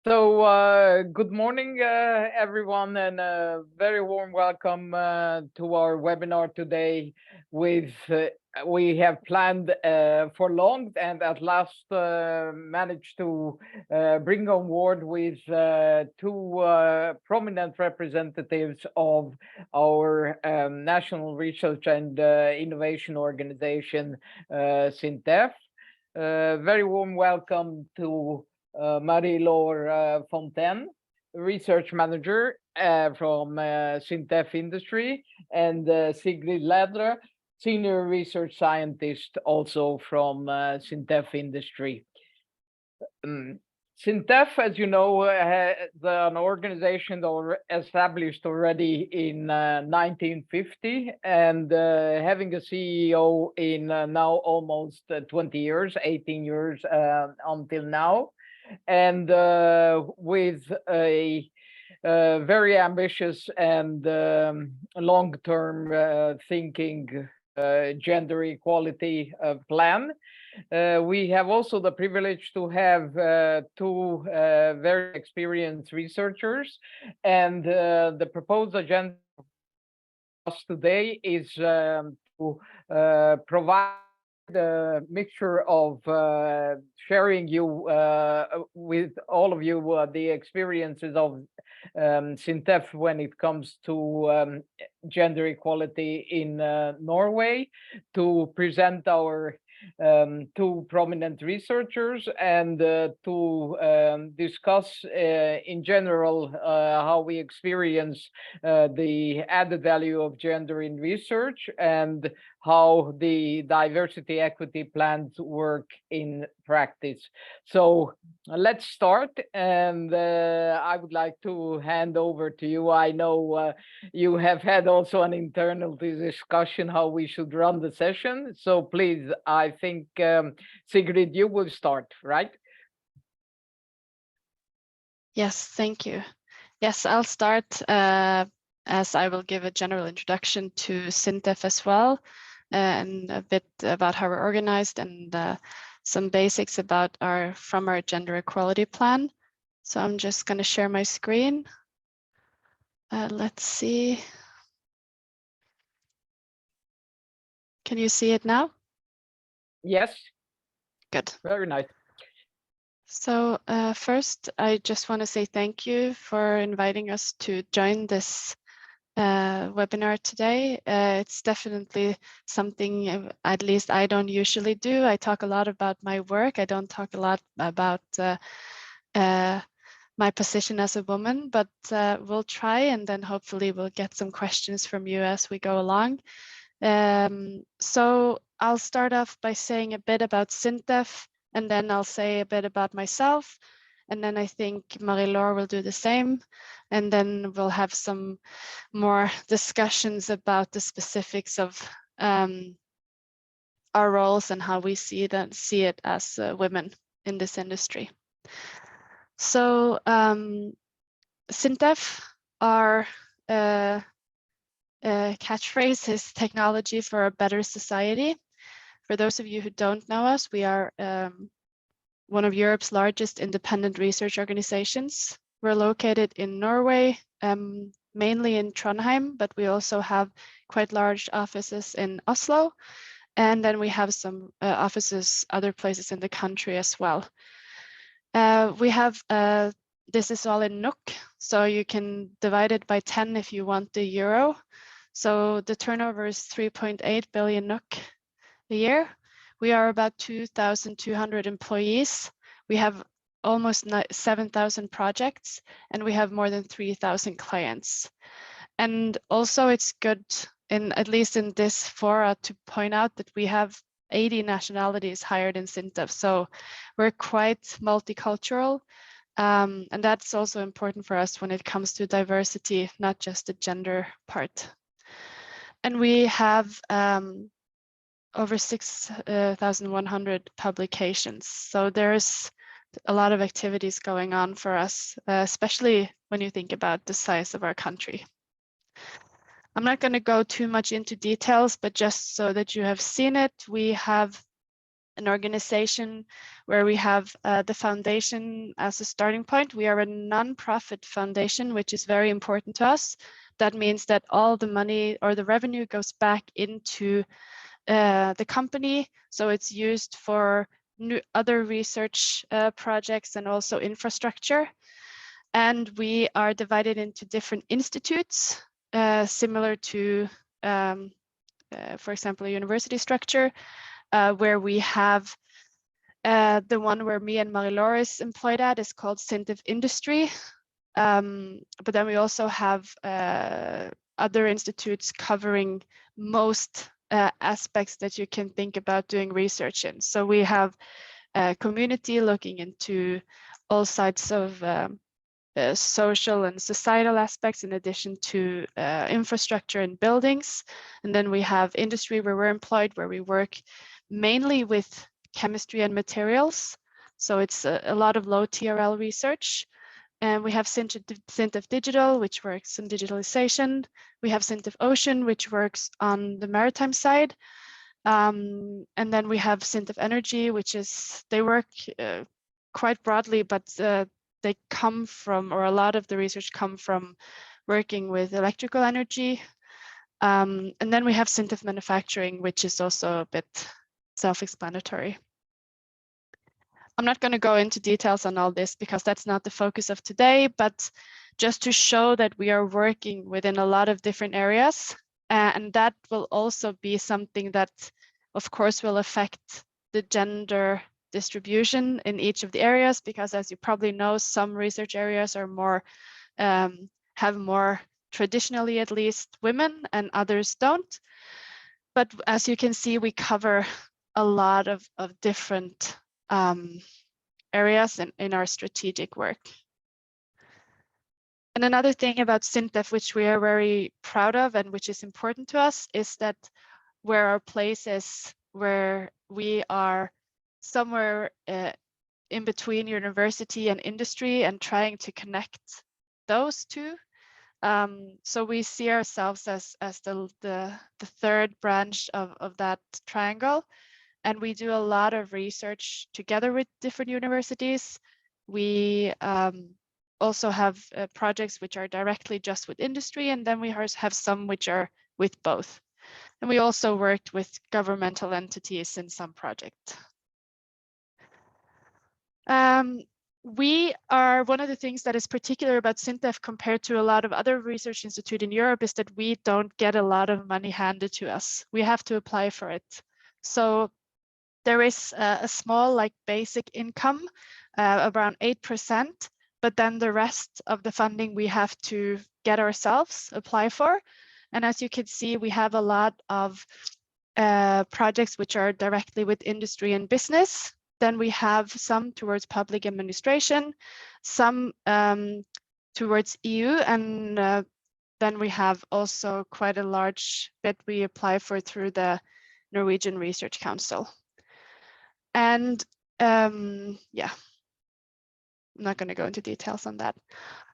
Good morning, everyone, and a very warm welcome to our webinar today. We have planned for long, and at last managed to bring on board with two prominent representatives of our National Research and Innovation Organization, SINTEF. Very warm welcome to Marie-Laure Fontaine, Research Manager from SINTEF Industry, and Sigrid Ledre, Senior Research Scientist, also from SINTEF Industry. SINTEF, as you know, an organization established already in 1950 and having a CEO in now almost 20 years, 18 years until now. And with a very ambitious and long-term thinking gender equality plan. We have also the privilege to have two very experienced researchers, and the proposed agenda for us today is to provide the mixture of sharing you with all of you the experiences of SINTEF when it comes to gender equality in Norway, to present our two prominent researchers, and to discuss in general how we experience the added value of gender in research and how the diversity equity plans work in practice. So let's start, and I would like to hand over to you. I know you have had also an internal discussion how we should run the session. So please, I think Sigrid, you will start, right? Yes, thank you. Yes, I'll start as I will give a general introduction to SINTEF as well, and a bit about how we're organized and some basics about our gender equality plan. So I'm just going to share my screen. Let's see. Can you see it now? Yes. Good. Very nice. So first, I just want to say thank you for inviting us to join this webinar today. It's definitely something at least I don't usually do. I talk a lot about my work. I don't talk a lot about my position as a woman, but we'll try, and then hopefully we'll get some questions from you as we go along. So I'll start off by saying a bit about SINTEF, and then I'll say a bit about myself. And then I think Marie-Laure will do the same. And then we'll have some more discussions about the specifics of our roles and how we see it as women in this industry. So SINTEF, our catchphrase is technology for a better society. For those of you who don't know us, we are one of Europe's largest independent research organizations. We're located in Norway, mainly in Trondheim, but we also have quite large offices in Oslo. And then we have some offices other places in the country as well. We have, this is all in NOK, so you can divide it by 10 if you want the euro. So the turnover is 3.8 billion NOK a year. We are about 2,200 employees. We have almost 7,000 projects, and we have more than 3,000 clients. And also it's good, at least in this fora, to point out that we have 80 nationalities hired in SINTEF. So we're quite multicultural. And that's also important for us when it comes to diversity, not just the gender part. And we have over 6,100 publications. So there's a lot of activities going on for us, especially when you think about the size of our country. I'm not going to go too much into details, but just so that you have seen it, we have an organization where we have the foundation as a starting point. We are a non-profit foundation, which is very important to us. That means that all the money or the revenue goes back into the company. So it's used for other research projects and also infrastructure. And we are divided into different institutes, similar to, for example, a university structure, where we have the one where me and Marie-Laure is employed at is called SINTEF Industry. But then we also have other institutes covering most aspects that you can think about doing research in. So we have a community looking into all sides of social and societal aspects, in addition to infrastructure and buildings. And then we have industry where we're employed, where we work mainly with chemistry and materials. So it's a lot of low TRL research. And we have SINTEF Digital, which works on digitalization. We have SINTEF Ocean, which works on the maritime side. And then we have SINTEF Energy, which is, they work quite broadly, but they come from, or a lot of the research come from working with electrical energy. And then we have SINTEF Manufacturing, which is also a bit self-explanatory. I'm not going to go into details on all this because that's not the focus of today, but just to show that we are working within a lot of different areas. And that will also be something that, of course, will affect the gender distribution in each of the areas, because as you probably know, some research areas are more, have more traditionally at least women and others don't. But as you can see, we cover a lot of different areas in our strategic work. And another thing about SINTEF, which we are very proud of and which is important to us, is that where our place is, where we are somewhere in between university and industry and trying to connect those two. So we see ourselves as the third branch of that triangle. And we do a lot of research together with different universities. We also have projects which are directly just with industry, and then we have some which are with both. And we also worked with governmental entities in some projects. We are, one of the things that is particular about SINTEF compared to a lot of other research institutes in Europe is that we don't get a lot of money handed to us. We have to apply for it. So there is a small, like, basic income, around 8%, but then the rest of the funding we have to get ourselves, apply for. And as you can see, we have a lot of projects which are directly with industry and business. Then we have some towards public administration, some towards EU, and then we have also quite a large bit we apply for through the Norwegian Research Council. And yeah, I'm not going to go into details on that.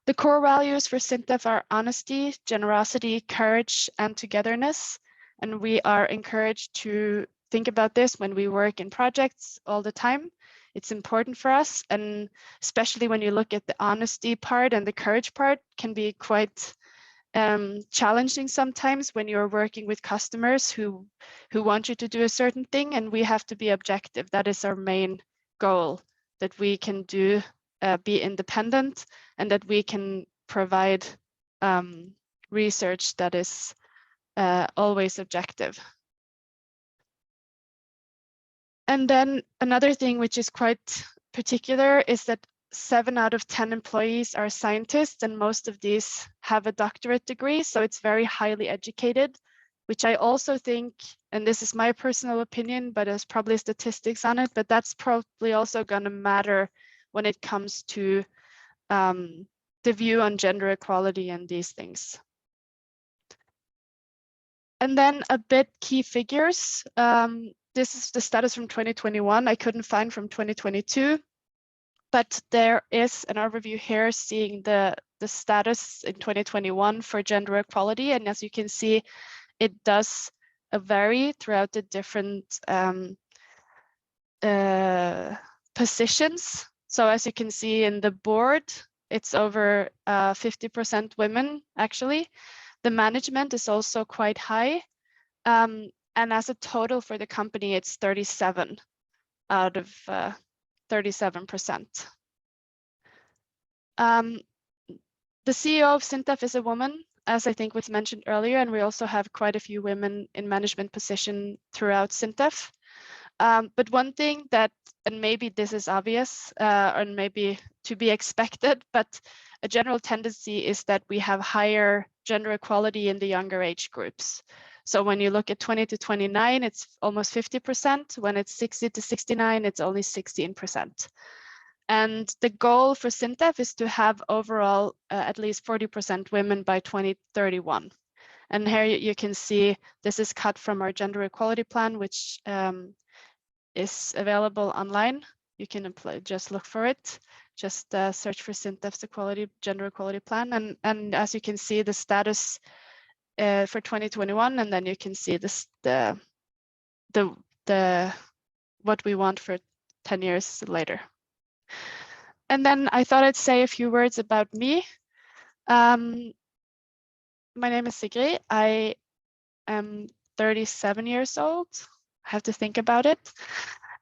The core values for SINTEF are honesty, generosity, courage, and togetherness. And we are encouraged to think about this when we work in projects all the time. It's important for us, and especially when you look at the honesty part and the courage part, can be quite challenging sometimes when you're working with customers who want you to do a certain thing, and we have to be objective. That is our main goal, that we can do be independent, and that we can provide research that is always objective. And then another thing which is quite particular is that 7 out of 10 employees are scientists, and most of these have a doctorate degree. So it's very highly educated, which I also think, and this is my personal opinion, but there's probably statistics on it, but that's probably also going to matter when it comes to the view on gender equality and these things. And then a bit key figures. This is the status from 2021. I couldn't find from 2022, but there is an overview here seeing the status in 2021 for gender equality. And as you can see, it does vary throughout the different positions. So as you can see in the board, it's over 50% women, actually. The management is also quite high. And as a total for the company, it's 37 out of 37%. The CEO of SINTEF is a woman, as I think was mentioned earlier, and we also have quite a few women in management position throughout SINTEF. But one thing that, and maybe this is obvious, and maybe to be expected, but a general tendency is that we have higher gender equality in the younger age groups. So when you look at 20 to 29, it's almost 50%. When it's 60 to 69, it's only 16%. And the goal for SINTEF is to have overall at least 40% women by 2031. And here you can see this is cut from our gender equality plan, which is available online. You can just look for it. Just search for SINTEF's gender equality plan. And as you can see, the status for 2021, and then you can see this what we want for 10 years later. And then I thought I'd say a few words about me. My name is Sigrid. I am 37 years old. I have to think about it.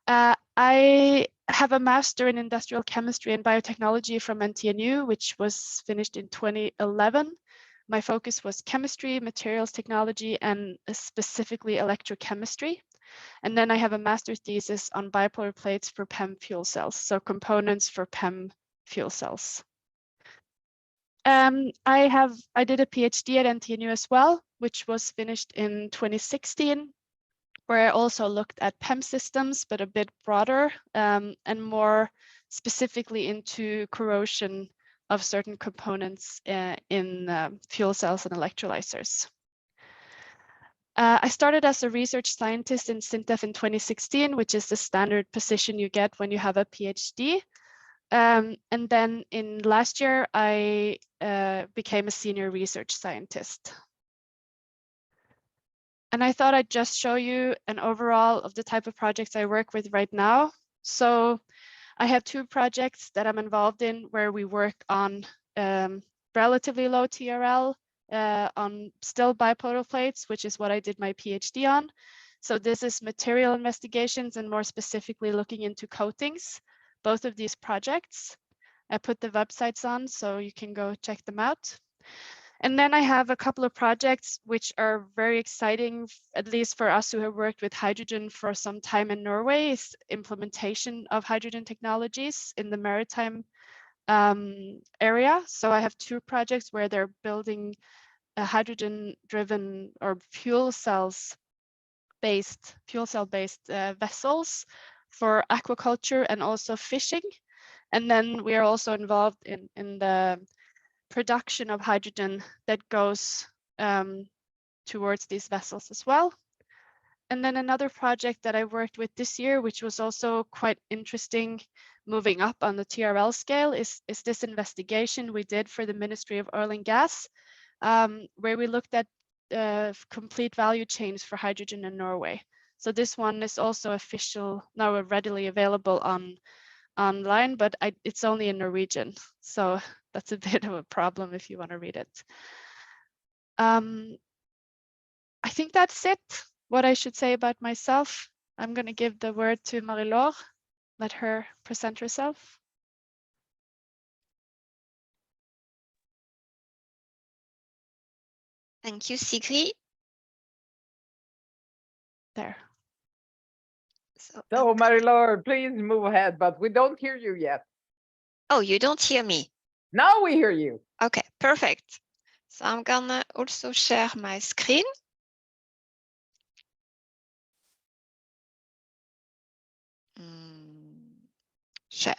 I have a master in industrial chemistry and biotechnology from NTNU, which was finished in 2011. My focus was chemistry, materials technology, and specifically electrochemistry. And then I have a master's thesis on bipolar plates for PEM fuel cells, so components for PEM fuel cells. I did a PhD at NTNU as well, which was finished in 2016, where I also looked at PEM systems, but a bit broader and more specifically into corrosion of certain components in fuel cells and electrolyzers. I started as a research scientist in SINTEF in 2016, which is the standard position you get when you have a PhD. And then in last year, I became a senior research scientist. And I thought I'd just show you an overall of the type of projects I work with right now. So I have two projects that I'm involved in where we work on relatively low TRL, on still bipolar plates, which is what I did my PhD on. So this is material investigations and more specifically looking into coatings, both of these projects. I put the websites on so you can go check them out. And then I have a couple of projects which are very exciting, at least for us who have worked with hydrogen for some time in Norway, is implementation of hydrogen technologies in the maritime area. So I have two projects where they're building a hydrogen-driven or fuel cell-based vessels for aquaculture and also fishing. And then we are also involved in the production of hydrogen that goes towards these vessels as well. And then another project that I worked with this year, which was also quite interesting, moving up on the TRL scale, is this investigation we did for the Ministry of Oil and Gas, where we looked at complete value chains for hydrogen in Norway. So this one is also now readily available online, but it's only in Norwegian. So that's a bit of a problem if you want to read it. I think that's it, what I should say about myself. I'm going to give the word to Marie-Laure. Let her present herself. Thank you, Sigrid. There. So Marie-Laure, please move ahead, but we don't hear you yet. Oh, you don't hear me? Now we hear you. Okay, perfect. So I'm gonna also share my screen. Share.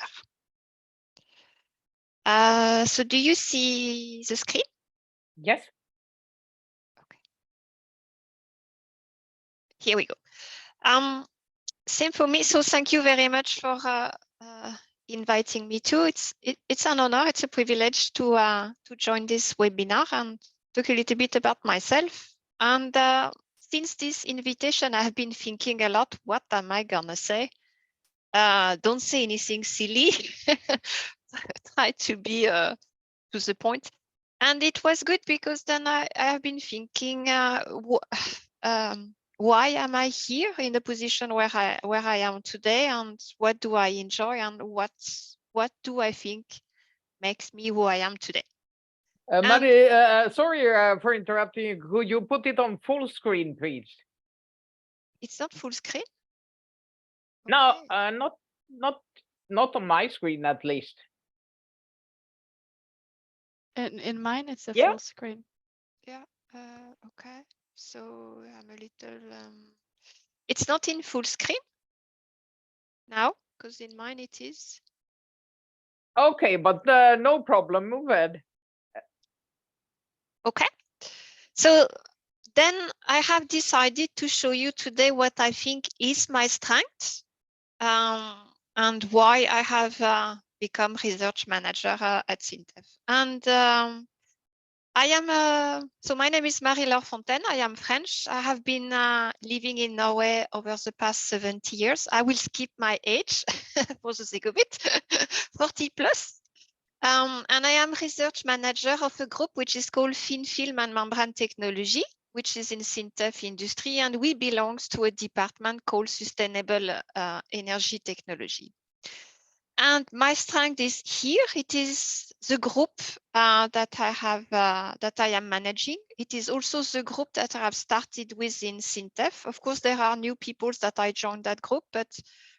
So do you see the screen? Yes. Okay. Here we go. Same for me. So thank you very much for inviting me too. It's an honor. It's a privilege to join this webinar and talk a little bit about myself. And since this invitation, I have been thinking a lot. What am I gonna say? don't say anything silly. Try to be to the point. And it was good because then I have been thinking, why am I here in the position where I am today, and what do I enjoy, and what do I think makes me who I am today? Mari, sorry for interrupting you. Could you put it on full screen, please? It's not full screen? No, Okay. not on my screen, at least. In mine, it's a Yeah. full screen. Yeah. Okay. So I'm a little. It's not in full screen now, because in mine it is. Okay, but no problem. Move ahead. Okay. So then I have decided to show you today what I think is my strength, and why I have become research manager at SINTEF. And I am, so my name is Marie-Laure Fontaine. I am French. I have been living in Norway over the past 70 years. I will skip my age for the sake of it, 40 plus. And I am research manager of a group which is called Thin Film and Membrane Technology, which is in SINTEF industry, and we belong to a department called Sustainable Energy Technology. And my strength is here. It is the group that I am managing. It is also the group that I have started with in SINTEF. Of course, there are new people that I joined that group, but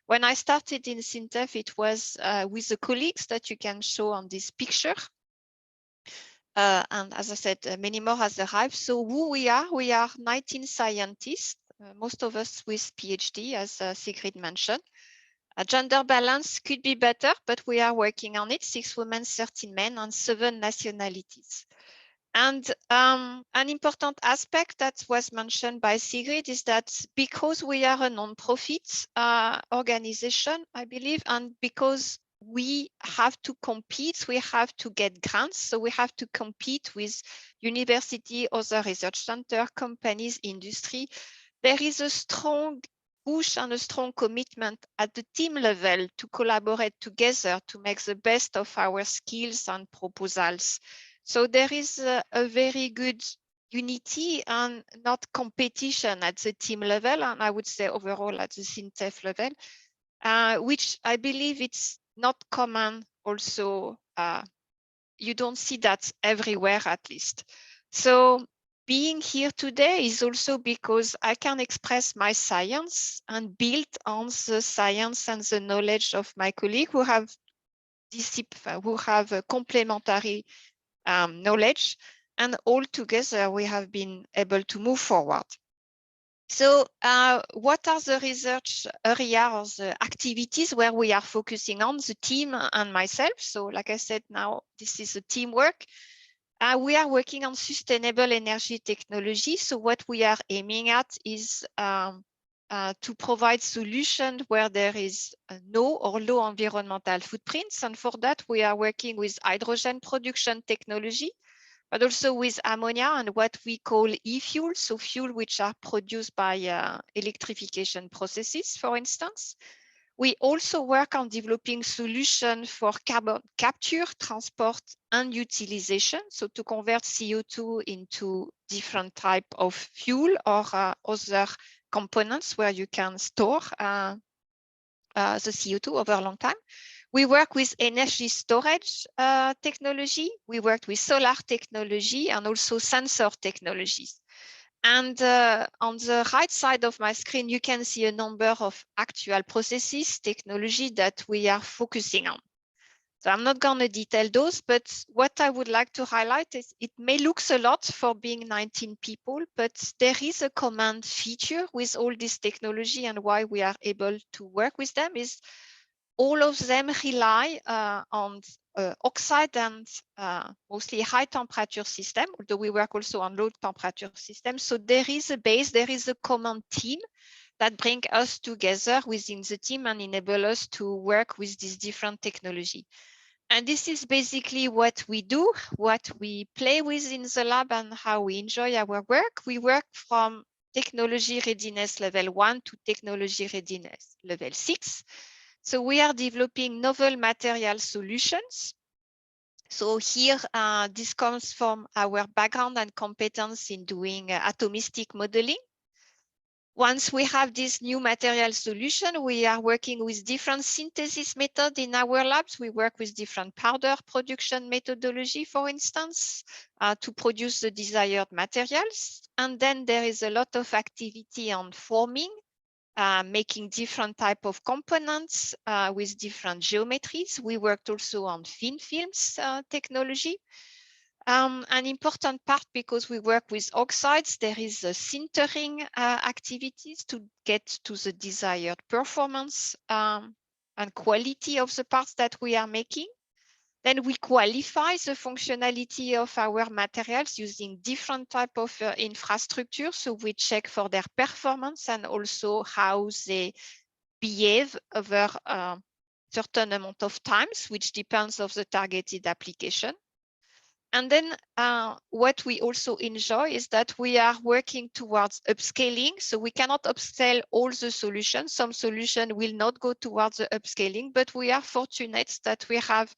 when I started in SINTEF, it was with the colleagues that you can show on this picture. And as I said, many more has arrived. So who we are 19 scientists, most of us with PhD, as Sigrid mentioned. A gender balance could be better, but we are working on it. 6 women, 13 men, and 7 nationalities. And an important aspect that was mentioned by Sigrid is that because we are a non-profit organization, I believe, and because we have to compete, we have to get grants, so we have to compete with university, other research center, companies, industry. There is a strong push and a strong commitment at the team level to collaborate together to make the best of our skills and proposals. So there is a very good unity and not competition at the team level, and I would say overall at the SINTEF level, which I believe it's not common also. You don't see that everywhere, at least. So being here today is also because I can express my science and build on the science and the knowledge of my colleagues who have a complementary knowledge, and all together we have been able to move forward. So what are the research area or the activities where we are focusing on, the team and myself? So like I said, now this is a teamwork. We are working on sustainable energy technology. So what we are aiming at is to provide solutions where there is no or low environmental footprints. And for that, we are working with hydrogen production technology, but also with ammonia and what we call e-fuel, so fuel which are produced by electrification processes, for instance. We also work on developing solutions for carbon capture, transport, and utilization, so to convert CO2 into different type of fuel or other components where you can store the CO2 over a long time. We work with energy storage technology. We work with solar technology and also sensor technologies. And on the right side of my screen, you can see a number of actual processes, technology that we are focusing on. So I'm not going to detail those, but what I would like to highlight is it may look a lot for being 19 people, but there is a common feature with all this technology, and why we are able to work with them is all of them rely on oxide and mostly high temperature system, although we work also on low temperature systems. So there is a base, there is a common team that bring us together within the team and enable us to work with this different technology. And this is basically what we do, what we play with in the lab, and how we enjoy our work. We work from technology readiness level 1 to technology readiness level 6. So we are developing novel material solutions. So here, this comes from our background and competence in doing atomistic modeling. Once we have this new material solution, we are working with different synthesis methods in our labs. We work with different powder production methodology, for instance, to produce the desired materials. And then there is a lot of activity on forming, making different type of components with different geometries. We worked also on thin films technology. An important part, because we work with oxides, there is a sintering activities to get to the desired performance and quality of the parts that we are making. Then we qualify the functionality of our materials using different type of infrastructure. So we check for their performance and also how they behave over a certain amount of times, which depends on the targeted application. And then what we also enjoy is that we are working towards upscaling. So we cannot upscale all the solutions. Some solution will not go towards the upscaling, but we are fortunate that we have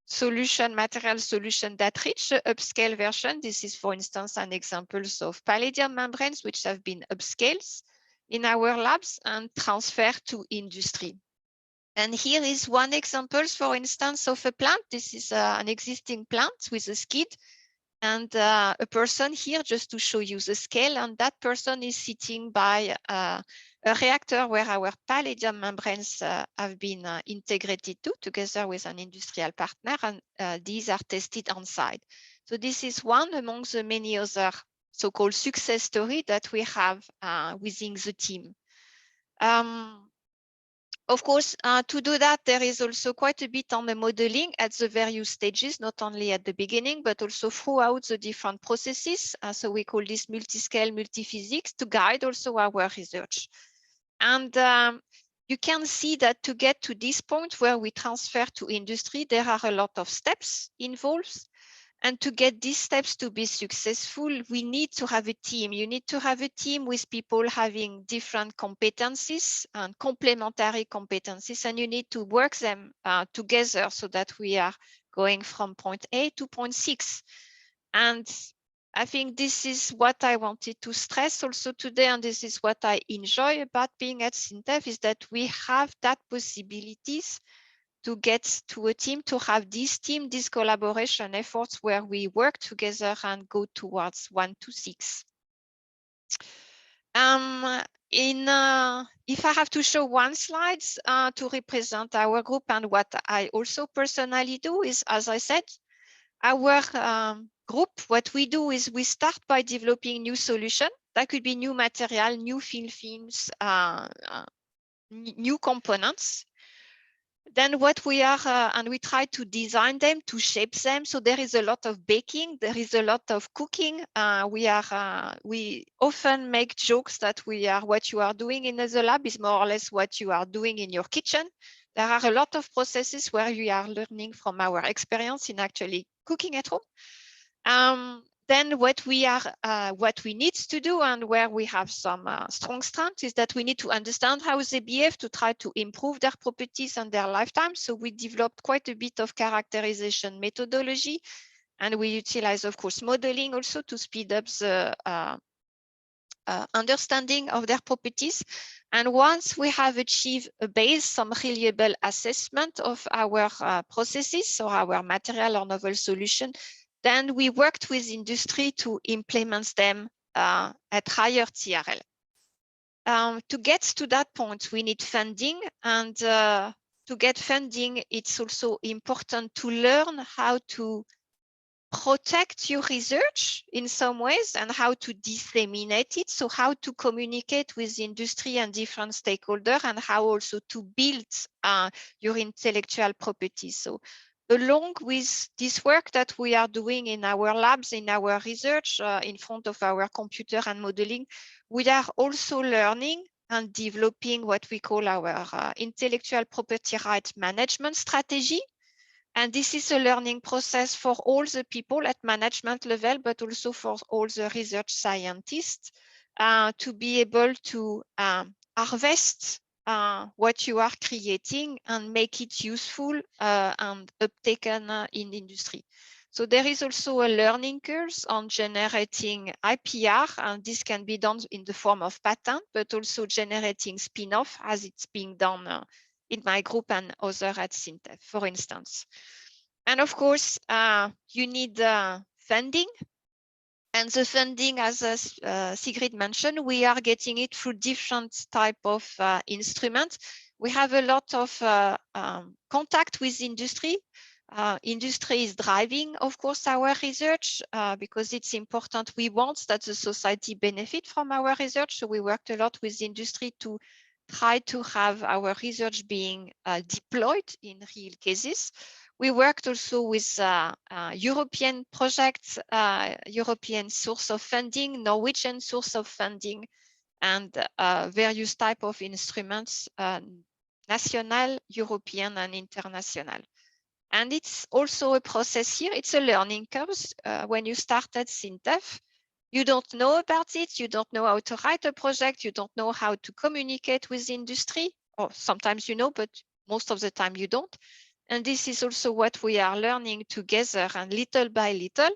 material solution that reach the upscale version. This is, for instance, an example of palladium membranes, which have been upscaled in our labs and transferred to industry. And here is one example, for instance, of a plant. This is an existing plant with a skid and a person here, just to show you the scale. And that person is sitting by a reactor where our palladium membranes have been integrated together with an industrial partner, and these are tested on site. So this is one among the many other so-called success stories that we have within the team. Of course, to do that, there is also quite a bit on the modeling at the various stages, not only at the beginning, but also throughout the different processes. So we call this multi-scale, multi-physics, to guide also our research. And you can see that to get to this point where we transfer to industry, there are a lot of steps involved. And to get these steps to be successful, we need to have a team. You need to have a team with people having different competencies and complementary competencies, and you need to work them together so that we are going from point A to point 6. And I think this is what I wanted to stress also today, and this is what I enjoy about being at SINTEF, is that we have that possibilities to get to a team, to have this team, these collaboration efforts where we work together and go towards 1 to 6. If I have to show one slide to represent our group, and what I also personally do is, as I said, our group, what we do is we start by developing new solution. That could be new material, new films, new components. Then what we are, and we try to design them, to shape them. So there is a lot of baking, there is a lot of cooking. We often make jokes that what you are doing in the lab is more or less what you are doing in your kitchen. There are a lot of processes where you are learning from our experience in actually cooking at home. Then what we need to do, and where we have some strong strengths, is that we need to understand how they behave to try to improve their properties and their lifetime. So we developed quite a bit of characterization methodology, and we utilize, of course, modeling also to speed up the understanding of their properties. And once we have achieved a base, some reliable assessment of our processes, or our material or novel solution, then we worked with industry to implement them at higher TRL. To get to that point, we need funding, and to get funding, it's also important to learn how to protect your research in some ways and how to disseminate it. So how to communicate with industry and different stakeholders, and how also to build your intellectual property. So along with this work that we are doing in our labs, in our research, in front of our computer and modeling, we are also learning and developing what we call our intellectual property rights management strategy. And this is a learning process for all the people at management level, but also for all the research scientists to be able to harvest what you are creating and make it useful and uptaken in industry. So there is also a learning curve on generating IPR, and this can be done in the form of patent, but also generating spin-off as it's being done in my group and other at SINTEF, for instance. And of course, you need funding. And the funding, as Sigrid mentioned, we are getting it through different type of instruments. We have a lot of contact with industry. Industry is driving, of course, our research because it's important. We want that the society benefit from our research. So we worked a lot with industry to try to have our research being deployed in real cases. We worked also with European projects, European source of funding, Norwegian source of funding, and various type of instruments, national, European, and international. And it's also a process here. It's a learning curve. When you start at SINTEF, you don't know about it. You don't know how to write a project. You don't know how to communicate with industry. Or sometimes you know, but most of the time you don't. And this is also what we are learning together. And little by little,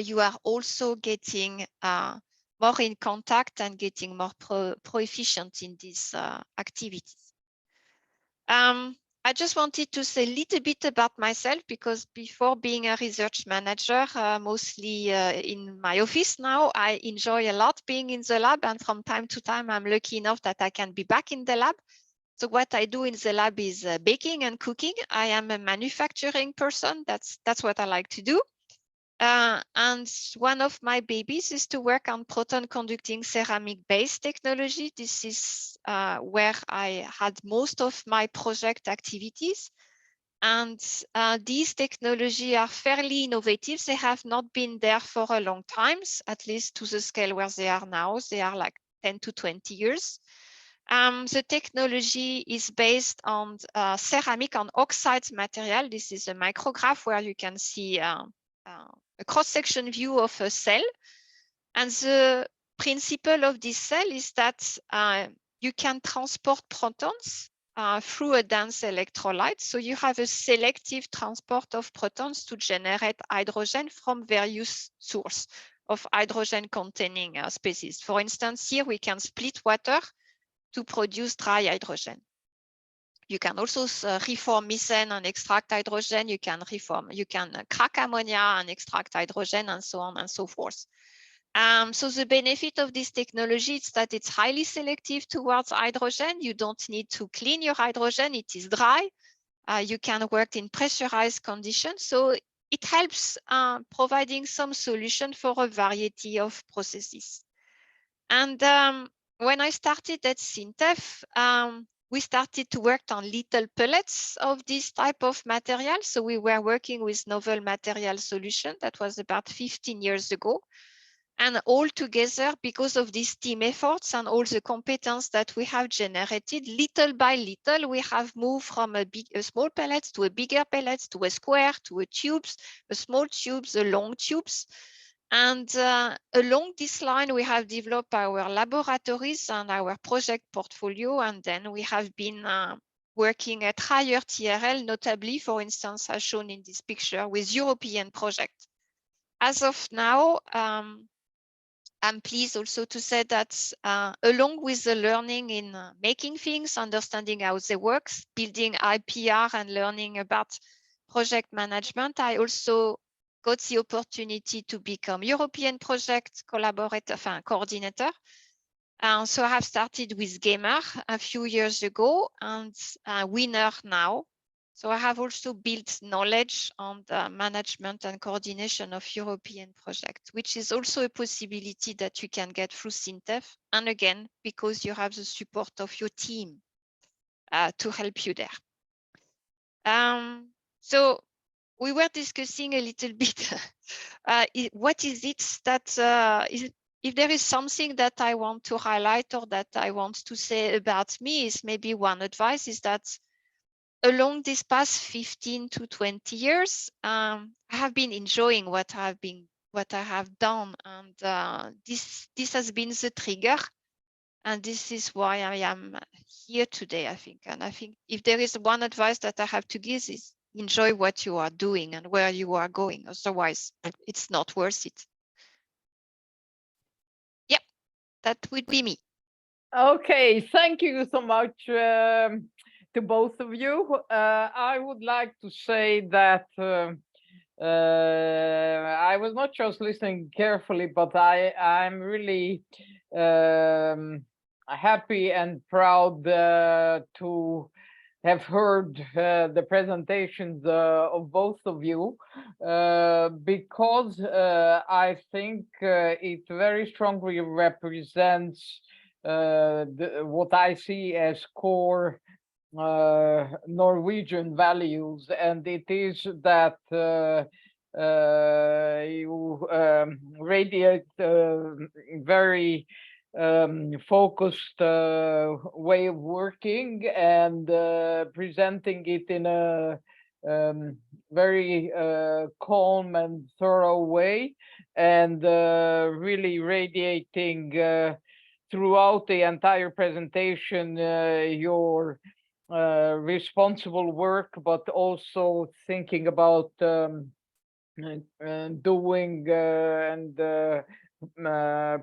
you are also getting more in contact and getting more pro-efficient in these activities. I just wanted to say a little bit about myself, because before being a research manager, mostly in my office now, I enjoy a lot being in the lab, and from time to time, I'm lucky enough that I can be back in the lab. So what I do in the lab is baking and cooking. I am a manufacturing person. That's what I like to do. And one of my babies is to work on proton conducting ceramic-based technology. This is where I had most of my project activities. And these technologies are fairly innovative. They have not been there for a long time, at least to the scale where they are now. They are like 10 to 20 years. The technology is based on ceramic on oxide material. This is a micrograph where you can see a cross-section view of a cell. And the principle of this cell is that you can transport protons through a dense electrolyte. So you have a selective transport of protons to generate hydrogen from various sources of hydrogen-containing species. For instance, here we can split water to produce dry hydrogen. You can also reform methane and extract hydrogen. You can crack ammonia and extract hydrogen, and so on and so forth. So the benefit of this technology is that it's highly selective towards hydrogen. You don't need to clean your hydrogen. It is dry. You can work in pressurized conditions. So it helps providing some solution for a variety of processes. And when I started at SINTEF, we started to work on little pellets of this type of material. So we were working with novel material solution. That was about 15 years ago. And all together, because of these team efforts and all the competence that we have generated, little by little, we have moved from a small pellets to a bigger pellets, to a square, to a tubes, a small tubes, a long tubes. And along this line, we have developed our laboratories and our project portfolio. And then we have been working at higher TRL, notably, for instance, as shown in this picture, with European projects. As of now, I'm pleased also to say that along with the learning in making things, understanding how they work, building IPR and learning about project management, I also got the opportunity to become European project coordinator. So I have started with Gamer a few years ago and Winner now. So I have also built knowledge on the management and coordination of European projects, which is also a possibility that you can get through SINTEF. And again, because you have the support of your team to help you there. So we were discussing a little bit, what is it that, if there is something that I want to highlight or that I want to say about me, is maybe one advice is that along this past 15 to 20 years, I have been enjoying what I have done, and this has been the trigger And this is why I am here today, I think. And I think if there is one advice that I have to give is enjoy what you are doing and where you are going. Otherwise, it's not worth it. Yep, that would be me. Okay, thank you so much to both of you. I would like to say that I was not just listening carefully, but I'm really happy and proud to have heard the presentations of both of you because I think it very strongly represents what I see as core Norwegian values, and it is that you radiate very focused way of working and presenting it in a very calm and thorough way, and really radiating throughout the entire presentation your responsible work, but also thinking about doing and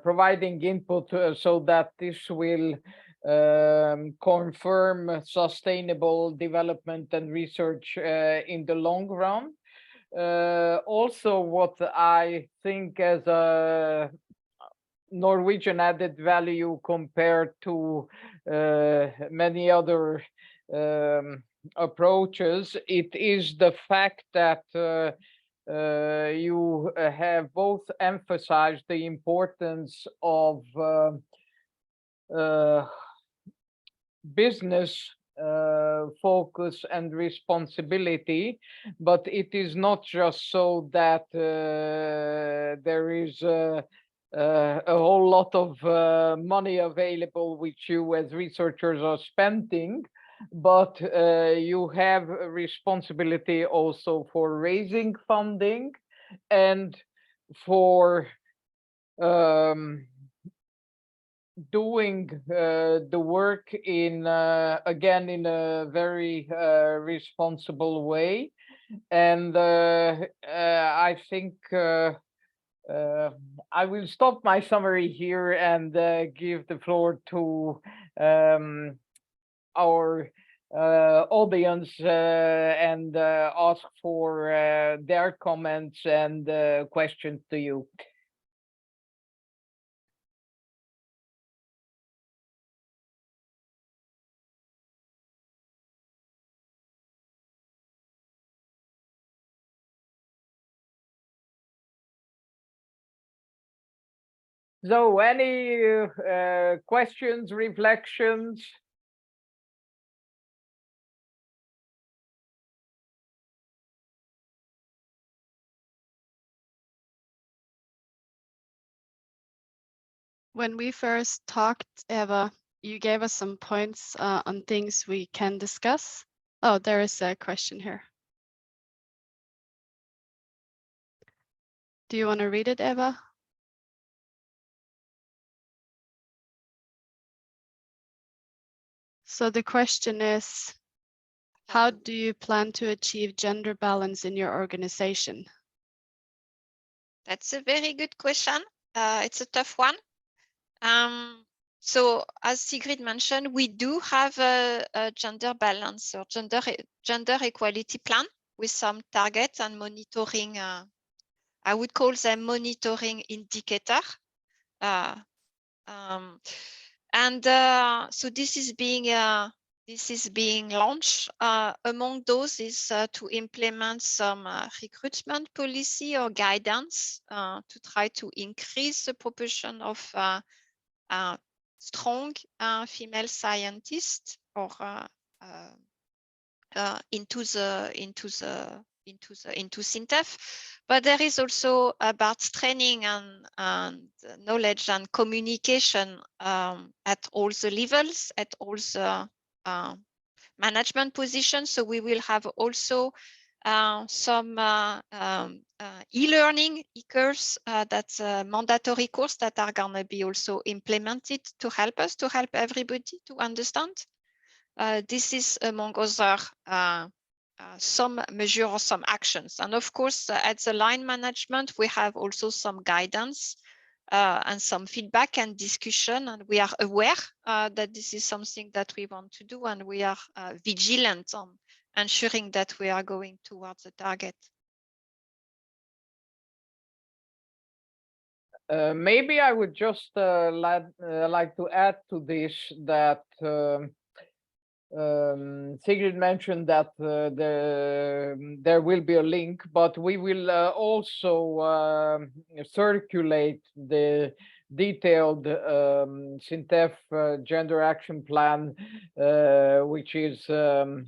providing input so that this will confirm sustainable development and research in the long run. Also, what I think as a Norwegian added value compared to many other approaches, it is the fact that you have both emphasized the importance of business focus and responsibility, but it is not just so that there is a whole lot of money available which you as researchers are spending, but you have a responsibility also for raising funding and for doing the work in again in a very responsible way. And I think I will stop my summary here and give the floor to our audience and ask for their comments and questions to you. So any questions, reflections? When we first talked, Eva, you gave us some points on things we can discuss. Oh, there is a question here. Do you want to read it, Eva? So the question is, how do you plan to achieve gender balance in your organization? That's a very good question. It's a tough one. So as Sigrid mentioned, we do have a gender balance or gender equality plan with some targets and monitoring. I would call them monitoring indicator. So this is being launched. Among those is to implement some recruitment policy or guidance to try to increase the proportion of strong female scientists or into SINTEF. But there is also about training and knowledge and communication at all the levels, at all the management positions. So we will have also some e-learning e-course that's a mandatory course that are going to be also implemented to help us, to help everybody to understand. This is among other some measure or some actions. And of course, at the line management, we have also some guidance and some feedback and discussion. And we are aware that this is something that we want to do. And we are vigilant on ensuring that we are going towards the target. Maybe I would just like to add to this that Sigrid mentioned that there will be a link, but we will also circulate the detailed SINTEF Gender Action Plan, which is a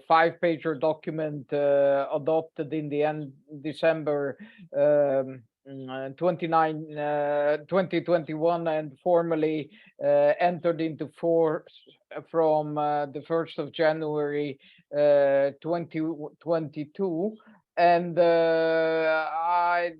5-pager document adopted in the end December 2021 and formally entered into force from the 1st of January 2022. And I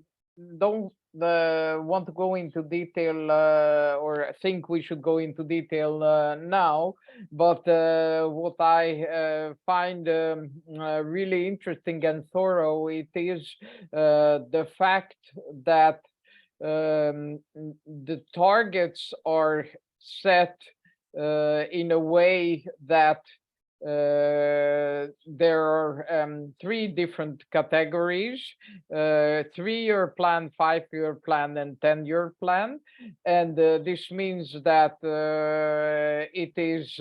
don't want to go into detail or think we should go into detail now, but what I find really interesting and thorough, it is the fact that the targets are set in a way that there are 3 different categories: 3-year plan, 5-year plan, and 10-year plan. And this means that it is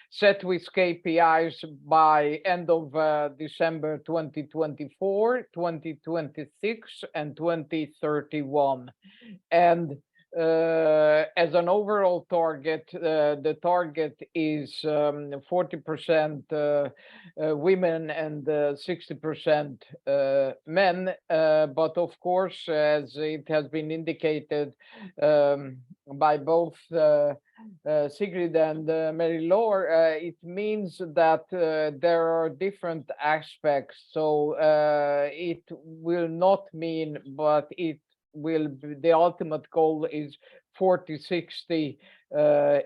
set with KPIs by end of December 2024, 2026, and 2031. And as an overall target, the target is 40% women and 60% men. But of course, as it has been indicated by both Sigrid and Mary-Laure, it means that there are different aspects. So it will not mean, but it will be, the ultimate goal is 40-60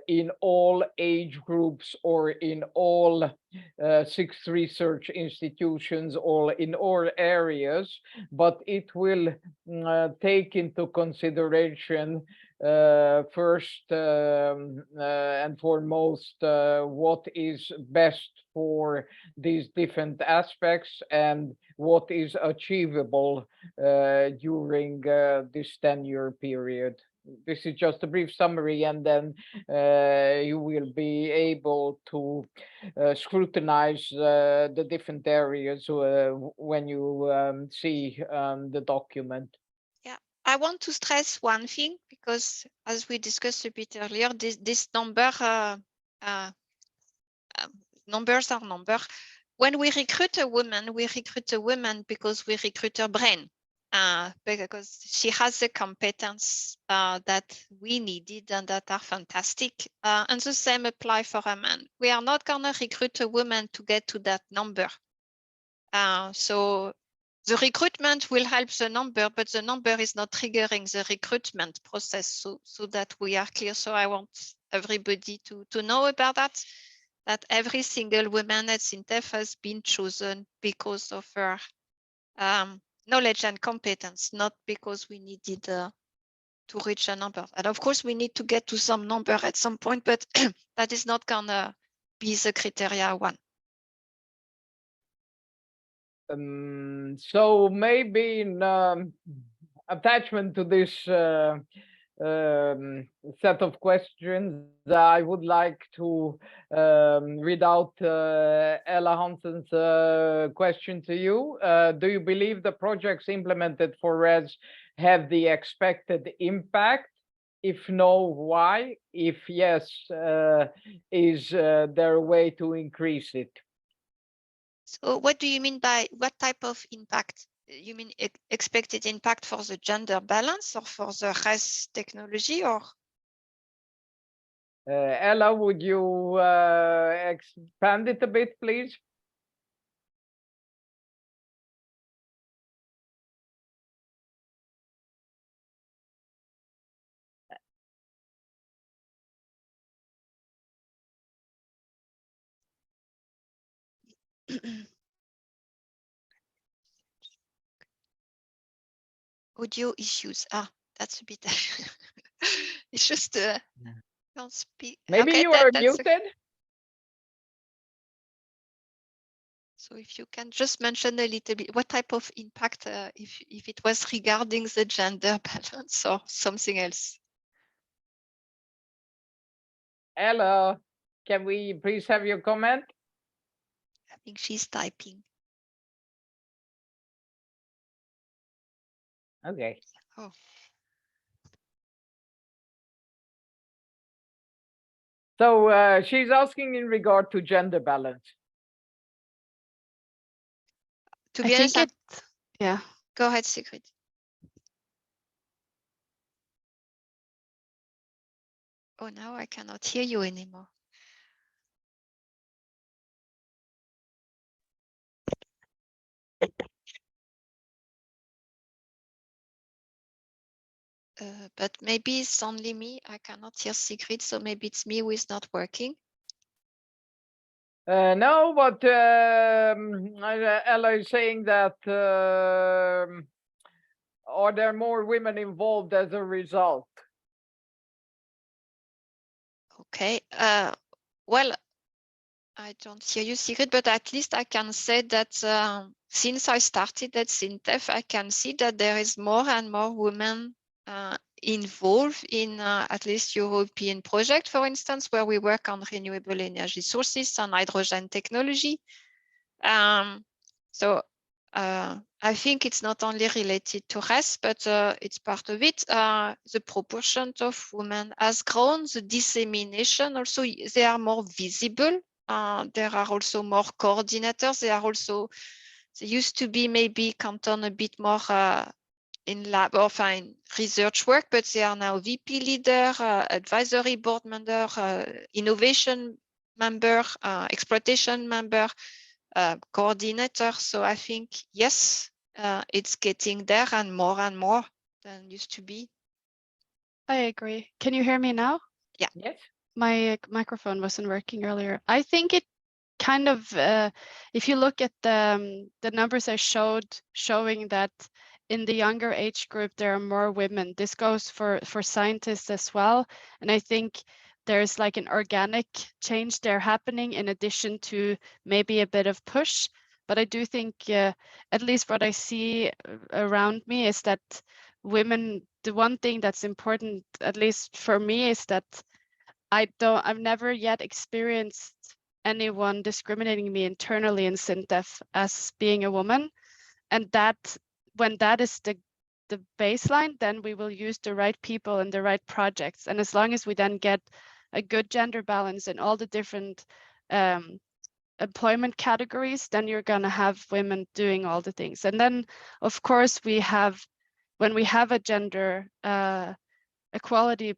in all age groups or in all 6 research institutions or in all areas, but it will take into consideration first and foremost what is best for these different aspects and what is achievable during this 10-year period. This is just a brief summary, and then you will be able to scrutinize the different areas when you see the document. Yeah, I want to stress one thing, because as we discussed a bit earlier, this number numbers are number. When we recruit a woman because we recruit her brain, because she has the competence that we needed and that are fantastic. And the same apply for a man. We are not going to recruit a woman to get to that number. So the recruitment will help the number, but the number is not triggering the recruitment process, so that we are clear. So I want everybody to know about that every single woman at SINTEF has been chosen because of her knowledge and competence, not because we needed to reach a number. And of course, we need to get to some number at some point, but that is not gonna be the criteria one. So maybe in attachment to this set of questions, I would like to read out Ella Hansen's question to you. Do you believe the projects implemented for RES have the expected impact? If no, why? If yes, is there a way to increase it? So what do you mean by what type of impact? You mean expected impact for the gender balance or for the RES technology, or? Ella, would you expand it a bit, please? Audio issues. Ah, that's a bit. It's just don't speak. Maybe Okay, you are that's muted. so if you can just mention a little bit what type of impact, if it was regarding the gender balance or something else. Hello, can we please have your comment? I think she's typing. Okay. Oh. So she's asking in regard to gender balance. To I be honest, think yeah. go ahead, Sigrid. Oh, now I cannot hear you anymore. But maybe it's only me. I cannot hear Sigrid, so maybe it's me who is not working. No, but Ella is saying that are there more women involved as a result? Okay. Well, I don't hear you, Sigrid, but at least I can say that since I started at SINTEF, I can see that there is more and more women involved in at least European project, for instance, where we work on renewable energy sources and hydrogen technology. So I think it's not only related to RES, but it's part of it. The proportion of women has grown, the dissemination also, they are more visible. There are also more coordinators. They used to be maybe canton a bit more in lab or in research work, but they are now VP leader, advisory board member, innovation member, exploitation member, coordinator. So I think, yes, it's getting there and more than used to be. I agree. Can you hear me now? Yeah. Yes. My microphone wasn't working earlier. I think it kind of, if you look at the numbers I showing that in the younger age group, there are more women. This goes for scientists as well. And I think there's like an organic change there happening in addition to maybe a bit of push. But I do think, at least what I see around me is that women, the one thing that's important, at least for me, is that I've never yet experienced anyone discriminating me internally in SINTEF as being a woman. And that when that is the baseline, then we will use the right people and the right projects. And as long as we then get a good gender balance in all the different employment categories, then you're going to have women doing all the things. And then, of course, when we have a gender equality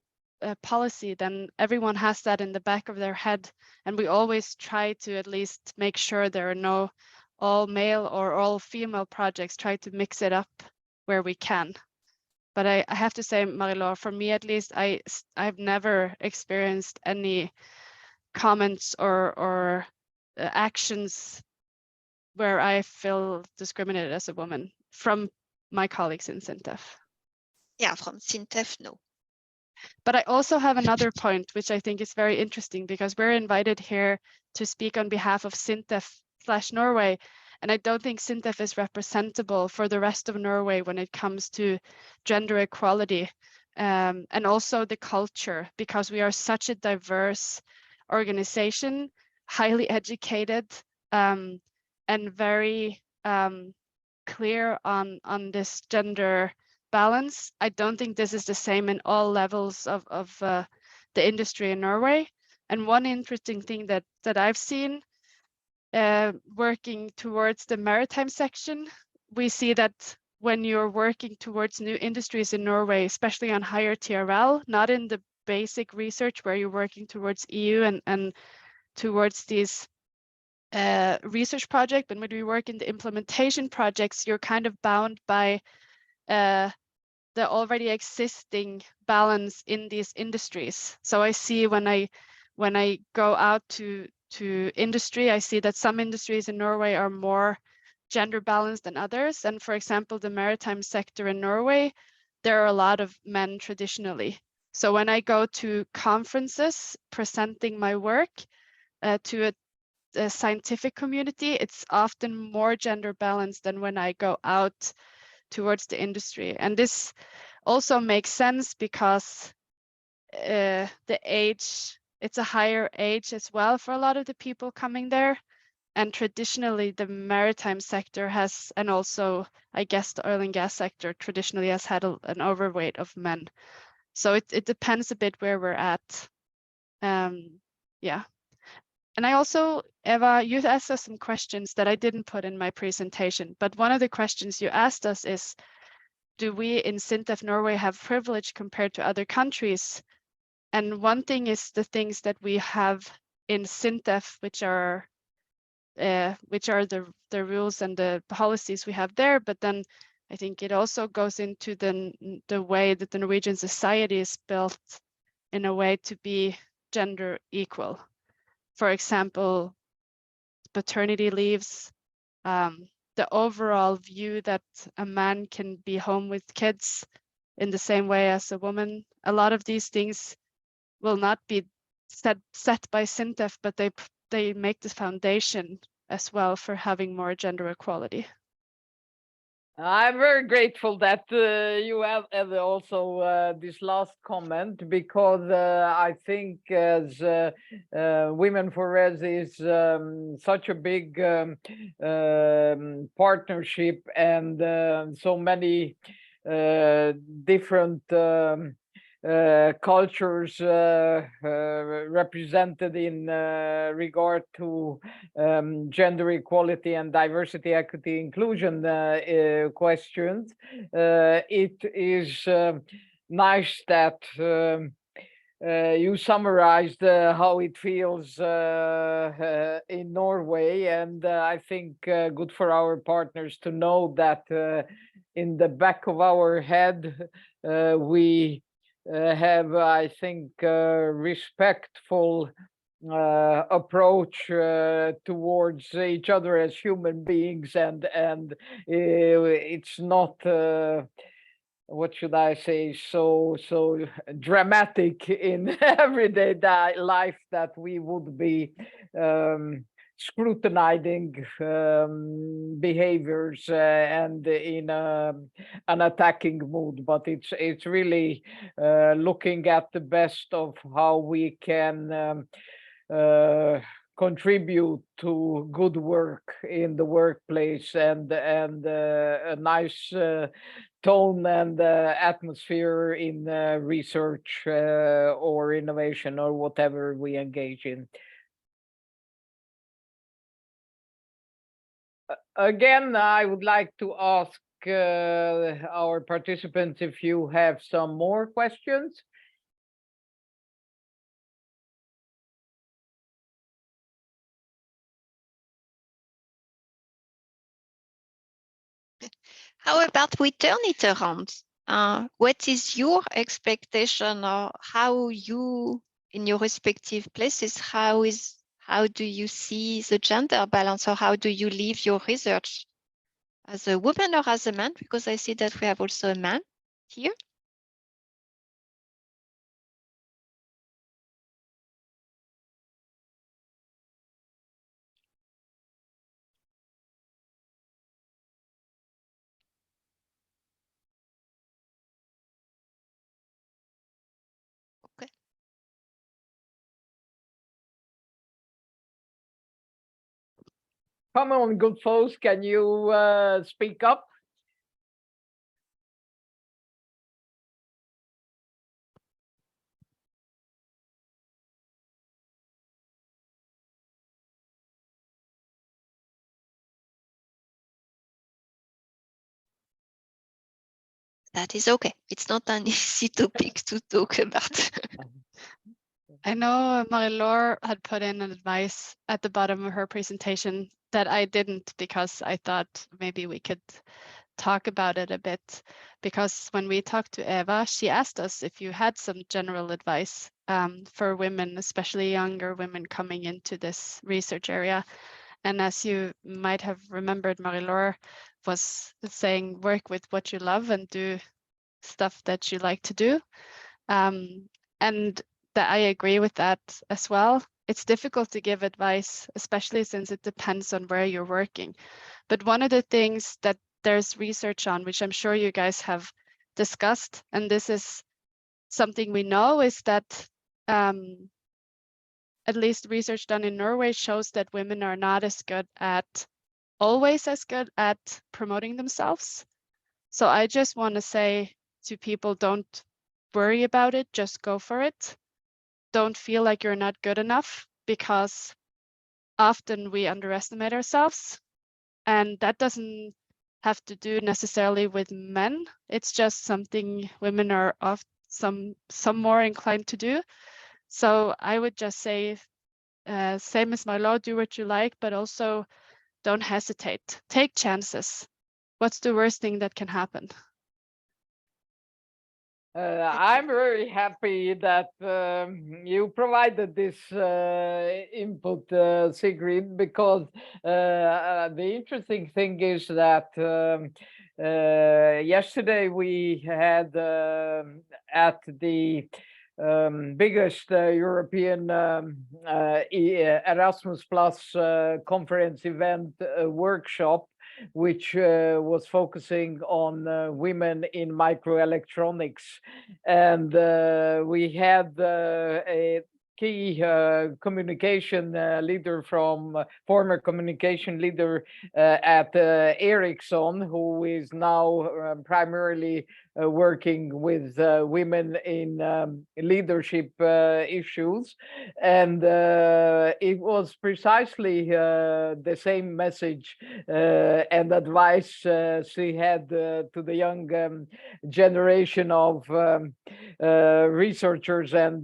policy, then everyone has that in the back of their head. And we always try to at least make sure there are no all male or all female projects, try to mix it up where we can. But I have to say, Marie-Laure, for me at least, I've never experienced any comments or actions where I feel discriminated as a woman from my colleagues in SINTEF. Yeah, from SINTEF, no. But I also have another point, which I think is very interesting, because we're invited here to speak on behalf of SINTEF/Norway. And I don't think SINTEF is representable for the rest of Norway when it comes to gender equality and also the culture, because we are such a diverse organization, highly educated and very clear on this gender balance. I don't think this is the same in all levels of the industry in Norway. And one interesting thing that I've seen working towards the maritime section, we see that when you're working towards new industries in Norway, especially on higher TRL, not in the basic research where you're working towards EU and towards these research project, but when we work in the implementation projects, you're kind of bound by the already existing balance in these industries. So I see when I go out to to industry, I see that some industries in Norway are more gender balanced than others. And for example, the maritime sector in Norway, there are a lot of men traditionally. So when I go to conferences presenting my work to a scientific community, it's often more gender balanced than when I go out towards the industry. And this also makes sense because the age, it's a higher age as well for a lot of the people coming there. And traditionally the maritime sector has, and also I guess the oil and gas sector traditionally has had an overweight of men. So it depends a bit where we're at. Yeah. And I also, Eva, you asked us some questions that I didn't put in my presentation, but one of the questions you asked us is, do we in SINTEF Norway have privilege compared to other countries? And one thing is the things that we have in SINTEF, which are the rules and the policies we have there. But then I think it also goes into the way that the Norwegian society is built in a way to be gender equal. For example, paternity leaves, the overall view that a man can be home with kids in the same way as a woman. A lot of these things will not be set by SINTEF, but they make the foundation as well for having more gender equality. I'm very grateful that you have also this last comment, because I think as Women for RES is such a big partnership, and so many different cultures represented in regard to gender equality and diversity, equity, inclusion questions. It is nice that you summarized how it feels in Norway, and I think good for our partners to know that in the back of our head we have, I think, respectful approach towards each other as human beings, and it's not what should I say, so dramatic in everyday life that we would be scrutinizing behaviors and in an attacking mood, but it's really looking at the best of how we can contribute to good work in the workplace, and a nice tone and atmosphere in research or innovation or whatever we engage in. Again, I would like to ask our participants if you have some more questions. How about we turn it around? What is your expectation, or how you, in your respective places, how do you see the gender balance, or how do you live your research as a woman or as a man? Because I see that we have also a man here. Okay. Come on, good folks, can you speak up? That is okay. It's not an easy topic to talk about. I know Marie-Laure had put in an advice at the bottom of her presentation that I didn't, because I thought maybe we could talk about it a bit, because when we talked to Eva, she asked us if you had some general advice for women, especially younger women coming into this research area. And as you might have remembered, Marie-Laure was saying, work with what you love and do stuff that you like to do. And that I agree with that as well. It's difficult to give advice, especially since it depends on where you're working. But one of the things that there's research on, which I'm sure you guys have discussed, and this is something we know, is that at least research done in Norway shows that women are not always as good at promoting themselves. So I just want to say to people, don't worry about it, just go for it. Don't feel like you're not good enough, because often we underestimate ourselves, and that doesn't have to do necessarily with men. It's just something women are some more inclined to do. So I would just say, same as Marie-Laure, do what you like, but also don't hesitate. Take chances. What's the worst thing that can happen? I'm very happy that you provided this input, Sigrid, because the interesting thing is that yesterday we had at the biggest European Erasmus Plus conference event workshop, which was focusing on women in microelectronics. And we had a key communication leader from former communication leader at Ericsson, who is now primarily working with women in leadership issues. And it was precisely the same message and advice she had to the young generation of researchers and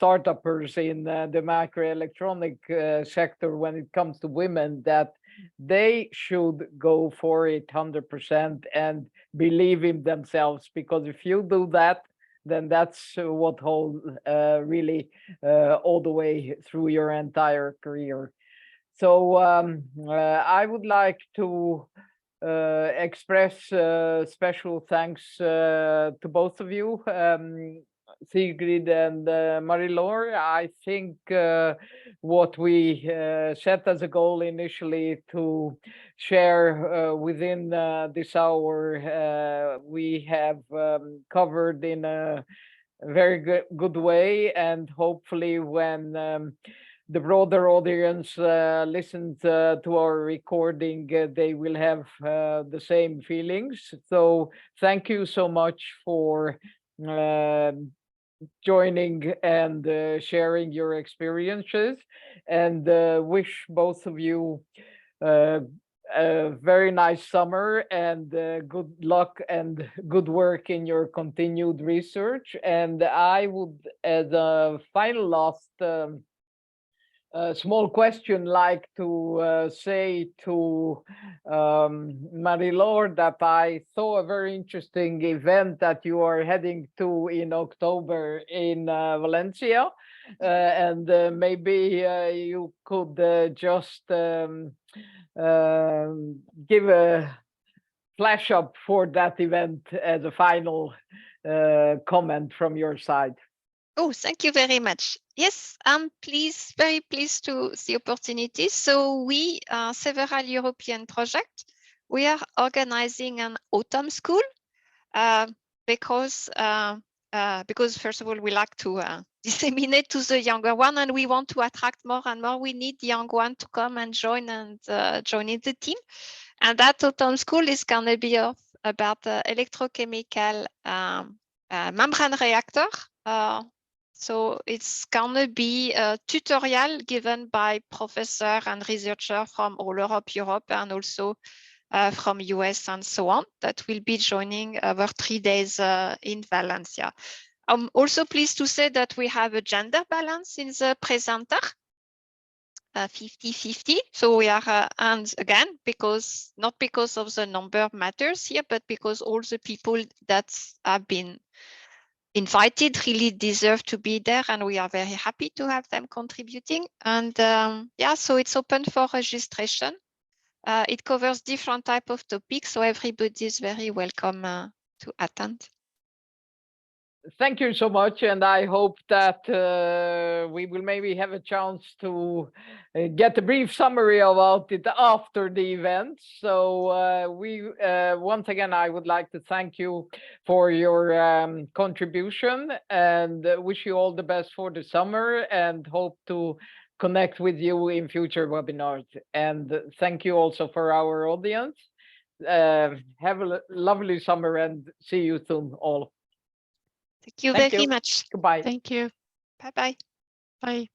startuppers in the microelectronic sector when it comes to women, that they should go for it 100% and believe in themselves, because if you do that, then that's what holds really all the way through your entire career. So I would like to express special thanks to both of you, Sigrid and Marie-Laure. I think what we set as a goal initially to share within this hour, we have covered in a very good way, and hopefully when the broader audience listens to our recording, they will have the same feelings. So thank you so much for joining and sharing your experiences, and wish both of you a very nice summer and good luck and good work in your continued research. And I would, as a final last small question, like to say to Marie-Laure that I saw a very interesting event that you are heading to in October in Valencia, and maybe you could just give a flash up for that event as a final comment from your side. Oh, thank you very much. Yes, I'm very pleased to the opportunity. So we, several European projects, we are organizing an autumn school because first of all, we like to disseminate to the younger one, and we want to attract more and more. We need the young one to come and join in the team. And that autumn school is going to be about electrochemical membrane reactor. So it's going to be a tutorial given by professors and researchers from all Europe, and also from US and so on, that will be joining over 3 days in Valencia. I'm also pleased to say that we have a gender balance in the presenter. 50-50. So we are, and again, because not because of the number matters here, but because all the people that have been invited really deserve to be there, and we are very happy to have them contributing. And yeah, so it's open for registration. It covers different type of topics, so everybody is very welcome to attend. Thank you so much, and I hope that we will maybe have a chance to get a brief summary about it after the event. So once again, I would like to thank you for your contribution, and wish you all the best for the summer, and hope to connect with you in future webinars. And thank you also for our audience. Have a lovely summer, and see you soon all. Thank you Thank very you. much. Goodbye. Thank you. Bye-bye. Bye.